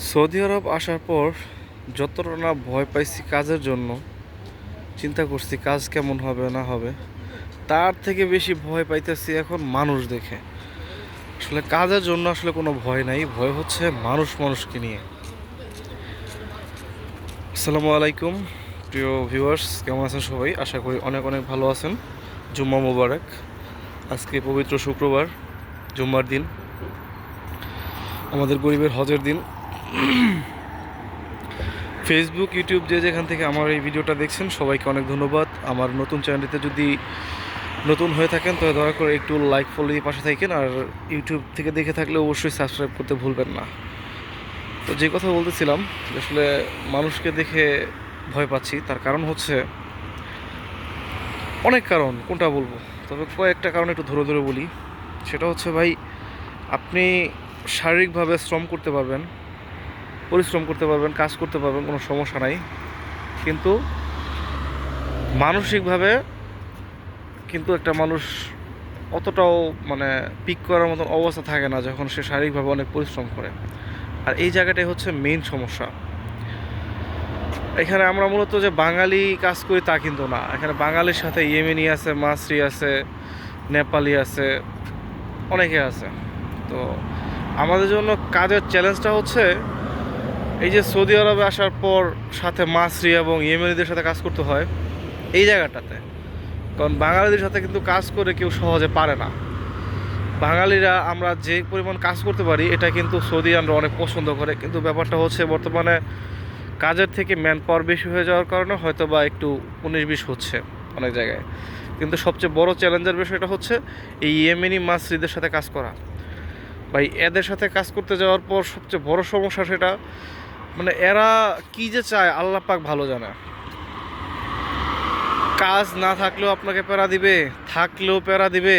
Saudi আরব আসার পর যতটা না ভয় পাইছি কাজের জন্য, চিন্তা করছি কাজ কেমন হবে না হবে, তার থেকে বেশি ভয় পাইতেছি এখন মানুষ দেখে। আসলে কাজের জন্য আসলে কোনো ভয় নাই, ভয় হচ্ছে মানুষকে নিয়ে। আসসালামু আলাইকুম প্রিয় ভিউয়ার্স, কেমন আছেন সবাই? আশা করি অনেক অনেক ভালো আছেন। জুম্মা মোবারক। আজকে পবিত্র শুক্রবার, জুম্মার দিন, আমাদের গরিবের হজের দিন। ফেসবুক, ইউটিউব যে যেখান থেকে আমার এই ভিডিওটা দেখছেন সবাইকে অনেক ধন্যবাদ। আমার নতুন চ্যানেলটিতে যদি নতুন হয়ে থাকেন তাহলে দয়া করে একটু লাইক ফলো দিয়ে পাশে থাকেন, আর ইউটিউব থেকে দেখে থাকলে অবশ্যই সাবস্ক্রাইব করতে ভুলবেন না। তো যে কথা বলতেছিলাম, আসলে মানুষকে দেখে ভয় পাচ্ছি, তার কারণ হচ্ছে অনেক কারণ, কোনটা বলবো, তবে কয়েকটা কারণ একটু ধরে ধরে বলি। সেটা হচ্ছে ভাই, আপনি শারীরিকভাবে শ্রম করতে পারবেন, পরিশ্রম করতে পারবেন, কাজ করতে পারবেন, কোনো সমস্যা নাই, কিন্তু মানসিকভাবে কিন্তু একটা মানুষ অতটাও মানে পিক করার মতন অবস্থা থাকে না যখন সে শারীরিকভাবে অনেক পরিশ্রম করে। আর এই জায়গাটাই হচ্ছে মেইন সমস্যা। এখানে আমরা মূলত যে বাঙালি কাজ করি তা কিন্তু না, এখানে বাঙালির সাথে ইয়েমেনি আছে, মাসরি আছে, নেপালি আছে, অনেকে আছে। তো আমাদের জন্য কাজের চ্যালেঞ্জটা হচ্ছে এই যে সৌদি আরবে আসার পর সাথে মাসরি এবং ইয়েমেনিদের সাথে কাজ করতে হয় এই জায়গাটাতে। কারণ বাঙালিদের সাথে কিন্তু কাজ করে কেউ সহজে পারে না। বাঙালিরা আমরা যে পরিমাণ কাজ করতে পারি এটা কিন্তু সৌদিয়ানরা অনেক পছন্দ করে, কিন্তু ব্যাপারটা হচ্ছে বর্তমানে কাজের থেকে ম্যান পাওয়ার বেশি হয়ে যাওয়ার কারণে হয়তো বা একটু 19-20 হচ্ছে অনেক জায়গায়। কিন্তু সবচেয়ে বড় চ্যালেঞ্জের বিষয়টা হচ্ছে এই ইয়েমেনি মাসরিদের সাথে কাজ করা। ভাই, এদের সাথে কাজ করতে যাওয়ার পর সবচেয়ে বড় সমস্যা সেটা, মানে এরা কী যে চায় আল্লাহ পাক ভালো জানে। কাজ না থাকলেও আপনাকে প্যারা দিবে, থাকলেও প্যারা দিবে,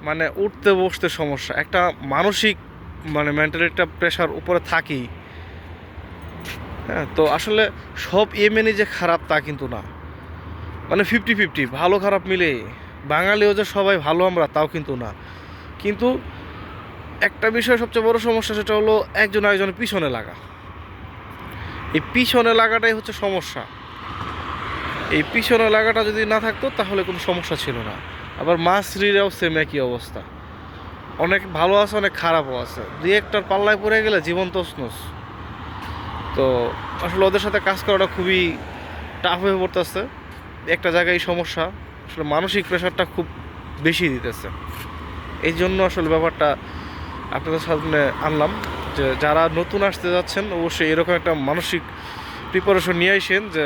মানে উঠতে বসতে সমস্যা, একটা মানসিক মানে মেন্টালি একটা প্রেশার উপরে থাকি। হ্যাঁ, তো আসলে সব ইয়েমেনি যে খারাপ তা কিন্তু না, মানে 50-50, ভালো খারাপ মিলে। বাঙালিও যে সবাই ভালো আমরা তাও কিন্তু না। কিন্তু একটা বিষয় সবচেয়ে বড় সমস্যা, সেটা হলো একজন আরেকজনের পিছনে লাগা। এই পিছনে লাগাটাই হচ্ছে সমস্যা। এই পিছনে লাগাটা যদি না থাকতো তাহলে কোনো সমস্যা ছিল না। আবার মাছরিরাও সেম একই অবস্থা, অনেক ভালো আছে, অনেক খারাপও আছে। দুই একটার পাল্লায় পড়ে গেলে জীবন তছনছ। তো আসলে ওদের সাথে কাজ করাটা খুবই টাফ হয়ে পড়তেছে। একটা জায়গায় এই সমস্যা, আসলে মানসিক প্রেশারটা খুব বেশি দিতেছে। এই জন্য আসলে ব্যাপারটা আপনাদের সামনে আনলাম, যে যারা নতুন আসতে যাচ্ছেন অবশ্যই এরকম একটা মানসিক প্রিপারেশন নিয়ে আসেন, যে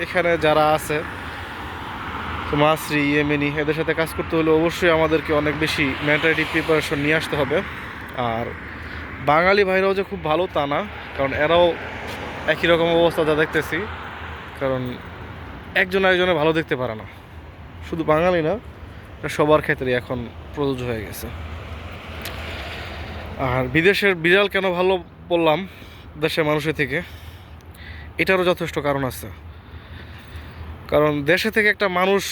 এখানে যারা আছে মাসরি, ইয়েমেনি, এদের সাথে কাজ করতে হলে অবশ্যই আমাদেরকে অনেক বেশি মেন্টালিটি প্রিপারেশন নিয়ে আসতে হবে। আর বাঙালি ভাইরাও যে খুব ভালো তা না, কারণ এরাও একই রকম অবস্থা যা দেখতেছি। কারণ একজন আরেকজনে ভালো দেখতে পারে না, শুধু বাঙালি না, এটা সবার ক্ষেত্রে এখন প্রযোজ্য হয়ে গেছে। আর বিদেশের বিড়াল কেন ভালো বললাম দেশের মানুষের থেকে, এটারও যথেষ্ট কারণ আছে। কারণ দেশে থেকে একটা মানুষ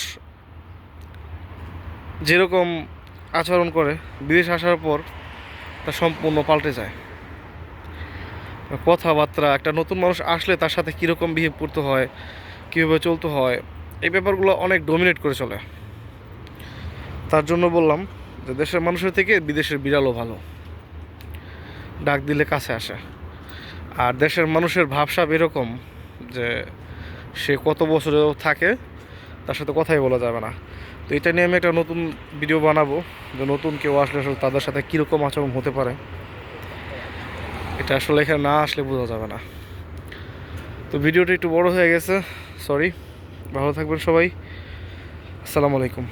যেরকম আচরণ করে, বিদেশে আসার পর তা সম্পূর্ণ পাল্টে যায়। কথাবার্তা, একটা নতুন মানুষ আসলে তার সাথে কীরকম বিহেভ করতে হয়, কীভাবে চলতে হয়, এই ব্যাপারগুলো অনেক ডমিনেট করে চলে। তার জন্য বললাম যে দেশের মানুষের থেকে বিদেশের বিড়ালও ভালো, ডাক দিলে কাছে আসে। আর দেশের মানুষের ভাবসাব এরকম যে সে কত বছরেও থাকে তার সাথে কথাই বলা যাবে না। তো এটা নিয়ে আমি একটা নতুন ভিডিও বানাবো, যে নতুন কেউ আসলে আসলে তাদের সাথে কীরকম আচরণ হতে পারে, এটা আসলে এখানে না আসলে বোঝা যাবে না। তো ভিডিওটা একটু বড় হয়ে গেছে, সরি। ভালো থাকবেন সবাই। আসসালামু আলাইকুম।